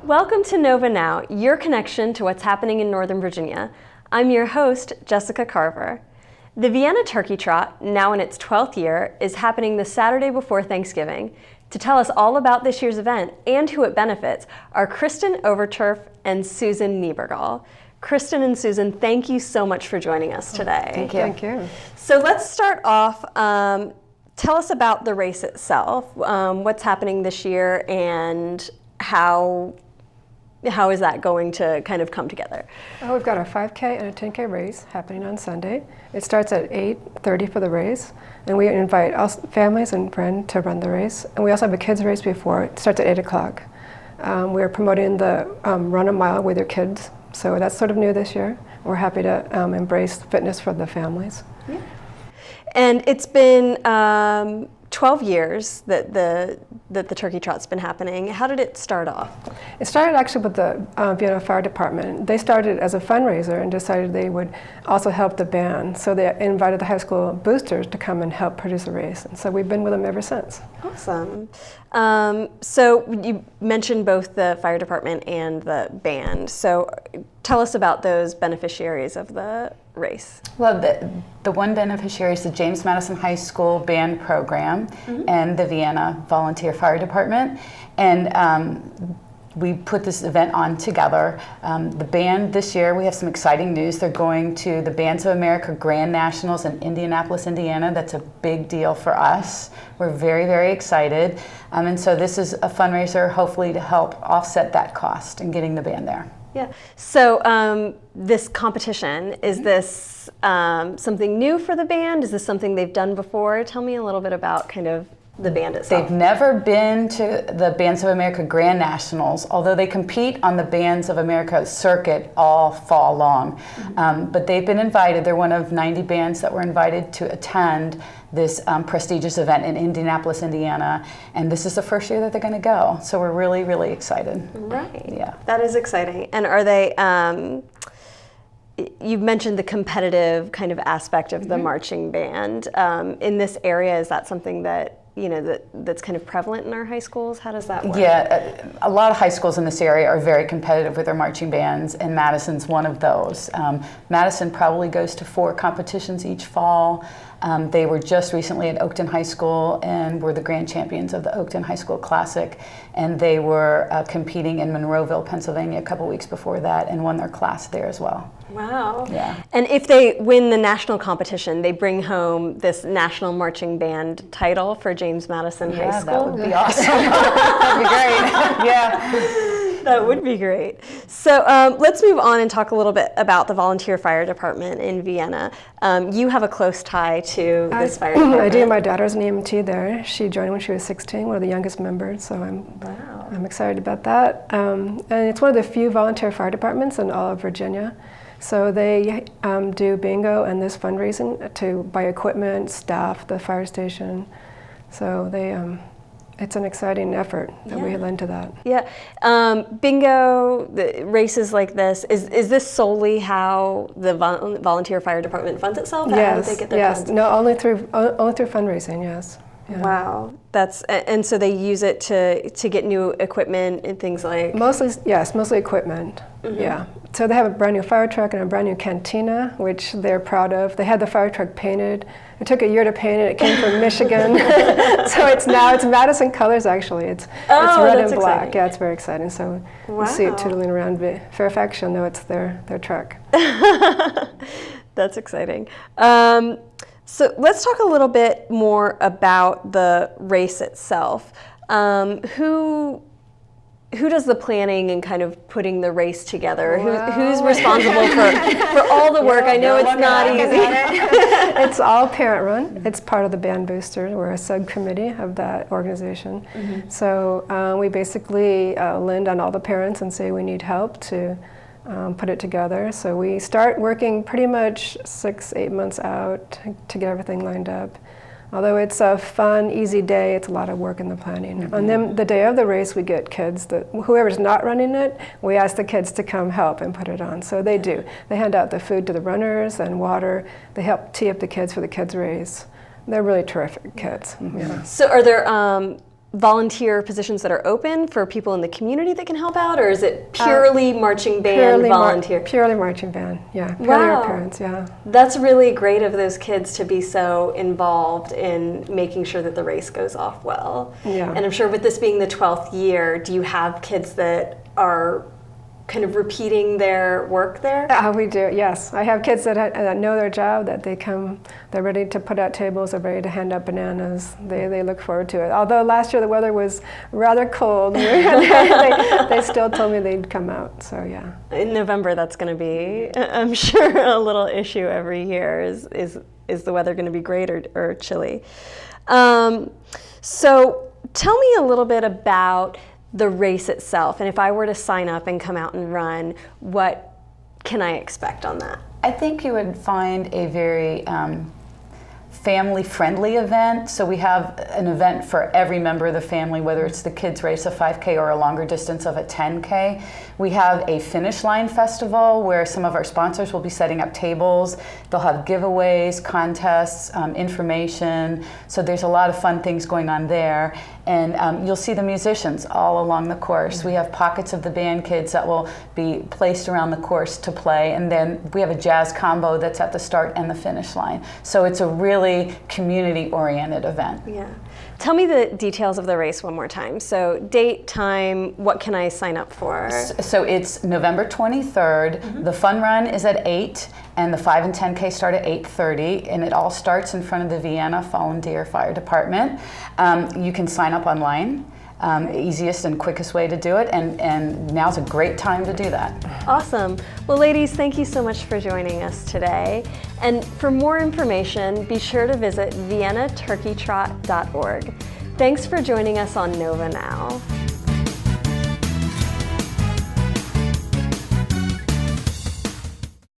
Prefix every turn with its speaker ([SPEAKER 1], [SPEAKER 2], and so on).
[SPEAKER 1] Welcome to Nova Now, your connection to what's happening in Northern Virginia. I'm your host, Jessica Carver. The Vienna Turkey Trot, now in its 12th year, is happening the Saturday before Thanksgiving. To tell us all about this year's event and who it benefits are Kristen Overturf and Susan Niebergall. Kristen and Susan, thank you so much for joining us today.
[SPEAKER 2] Thank you. Thank you.
[SPEAKER 1] So let's start off. Tell us about the race itself. What's happening this year and how is that going to kind of come together?
[SPEAKER 2] We've got a 5K and a 10K race happening on Sunday. It starts at 8:30 for the race, and we invite all families and friends to run the race. And we also have a kids race before. It starts at 8 o'clock. We're promoting the run a mile with your kids, so that's sort of new this year. We're happy to embrace fitness for the families.
[SPEAKER 1] Yeah. And it's been 12 years that the Turkey Trot's been happening. How did it start off?
[SPEAKER 2] It started actually with the Vienna Fire Department. They started as a fundraiser and decided they would also help the band. So they invited the high school boosters to come and help produce the race. And so we've been with them ever since.
[SPEAKER 1] Awesome. So you mentioned both the fire department and the band. So tell us about those beneficiaries of the race.
[SPEAKER 3] Well, the one beneficiary is the James Madison High School band program and the Vienna Volunteer Fire Department. And we put this event on together. The band this year, we have some exciting news. They're going to the Bands of America Grand Nationals in Indianapolis, Indiana. That's a big deal for us. We're very, very excited. And so this is a fundraiser, hopefully to help offset that cost in getting the band there.
[SPEAKER 1] Yeah. So this competition, is this something new for the band? Is this something they've done before? Tell me a little bit about kind of the band itself.
[SPEAKER 3] They've never been to the Bands of America Grand Nationals, although they compete on the Bands of America circuit all fall long. But they've been invited. They're one of 90 bands that were invited to attend this prestigious event in Indianapolis, Indiana. And this is the first year that they're going to go. So we're really, really excited.
[SPEAKER 1] Right.
[SPEAKER 3] Yeah.
[SPEAKER 1] That is exciting. And are they, you've mentioned the competitive kind of aspect of the marching band. In this area, is that something that that's kind of prevalent in our high schools? How does that work?
[SPEAKER 3] Yeah, a lot of high schools in this area are very competitive with their marching bands, and Madison's one of those. Madison probably goes to 4 competitions each fall. They were just recently at Oakton High School and were the grand champions of the Oakton High School Classic, and they were competing in Monroeville, Pennsylvania a couple weeks before that and won their class there as well.
[SPEAKER 1] Wow.
[SPEAKER 3] Yeah.
[SPEAKER 1] And if they win the national competition, they bring home this National Marching Band title for James Madison High School?
[SPEAKER 3] That would be awesome. That'd be great. Yeah.
[SPEAKER 1] That would be great. So let's move on and talk a little bit about the Volunteer Fire Department in Vienna. You have a close tie to this fire department.
[SPEAKER 2] I do. My daughter's an EMT there. She joined when she was 16, one of the youngest members, so I'm excited about that. And it's one of the few volunteer fire departments in all of Virginia. So they do bingo and this fundraising to buy equipment, staff the fire station. So it's an exciting effort that we lend to that.
[SPEAKER 1] Yeah, bingo, the races like this, is this solely how the volunteer fire department funds itself?
[SPEAKER 2] Yes,
[SPEAKER 1] how do they get their funds?
[SPEAKER 2] No, only through fundraising, yes. Yeah.
[SPEAKER 1] Wow, and so they use it to get new equipment and things like?
[SPEAKER 2] Mostly equipment, yeah. So they have a brand new fire truck and a brand new cantina, which they're proud of. They had the fire truck painted. It took a year to paint it. It came from Michigan. So it's Madison colors, actually. It's red and black.
[SPEAKER 1] Exciting.
[SPEAKER 2] Yeah, it's very exciting. So you see it tootling around Fairfax, you'll know it's their truck.
[SPEAKER 1] That's exciting. So let's talk a little bit more about the race itself. Who does the planning and kind of putting the race together?
[SPEAKER 2] Wow.
[SPEAKER 1] Who's responsible for all the work? I know it's not easy.
[SPEAKER 2] It's all parent run. It's part of the band booster. We're a subcommittee of that organization. So we basically lend on all the parents and say we need help to put it together. So we start working pretty much 6-8 months out to get everything lined up. Although it's a fun, easy day, it's a lot of work in the planning. And then the day of the race, we get kids whoever's not running it, we ask the kids to come help and put it on. So they do. They hand out the food to the runners and water. They help tee up the kids for the kids' race. They're really terrific kids. Yeah.
[SPEAKER 1] So are there volunteer positions that are open for people in the community that can help out, or is it purely marching band volunteer?
[SPEAKER 2] Purely marching band, yeah. Purely
[SPEAKER 1] Wow.
[SPEAKER 2] our parents, yeah.
[SPEAKER 1] That's really great of those kids to be so involved in making sure that the race goes off well.
[SPEAKER 2] Yeah.
[SPEAKER 1] And I'm sure with this being the 12th year, do you have kids that are kind of repeating their work there?
[SPEAKER 2] We do, yes. I have kids that know their job, that they come, they're ready to put out tables, they're ready to hand out bananas. They look forward to it. Although last year the weather was rather cold, they still told me they'd come out, so yeah.
[SPEAKER 1] In November, that's going to be, I'm sure, a little issue every year. Is the weather going to be great or chilly? So tell me a little bit about the race itself, and if I were to sign up and come out and run, what can I expect on that?
[SPEAKER 3] I think you would find a very family-friendly event. So we have an event for every member of the family, whether it's the kids race, a 5K, or a longer distance of a 10K. We have a finish line festival where some of our sponsors will be setting up tables. They'll have giveaways, contests, information. So there's a lot of fun things going on there. And you'll see the musicians all along the course. We have pockets of the band kids that will be placed around the course to play. And then we have a jazz combo that's at the start and the finish line. So it's a really community-oriented event.
[SPEAKER 1] Yeah. Tell me the details of the race one more time. So date, time, what can I sign up for?
[SPEAKER 3] So it's November 23rd. The fun run is at 8, and the 5 and 10K start at 8:30, and it all starts in front of the Vienna Volunteer Fire Department. You can sign up online. Easiest and quickest way to do it, and now's a great time to do that.
[SPEAKER 1] Awesome. Well, ladies, thank you so much for joining us today. And for more information, be sure to visit viennaturkeytrot.org. Thanks for joining us on Nova Now.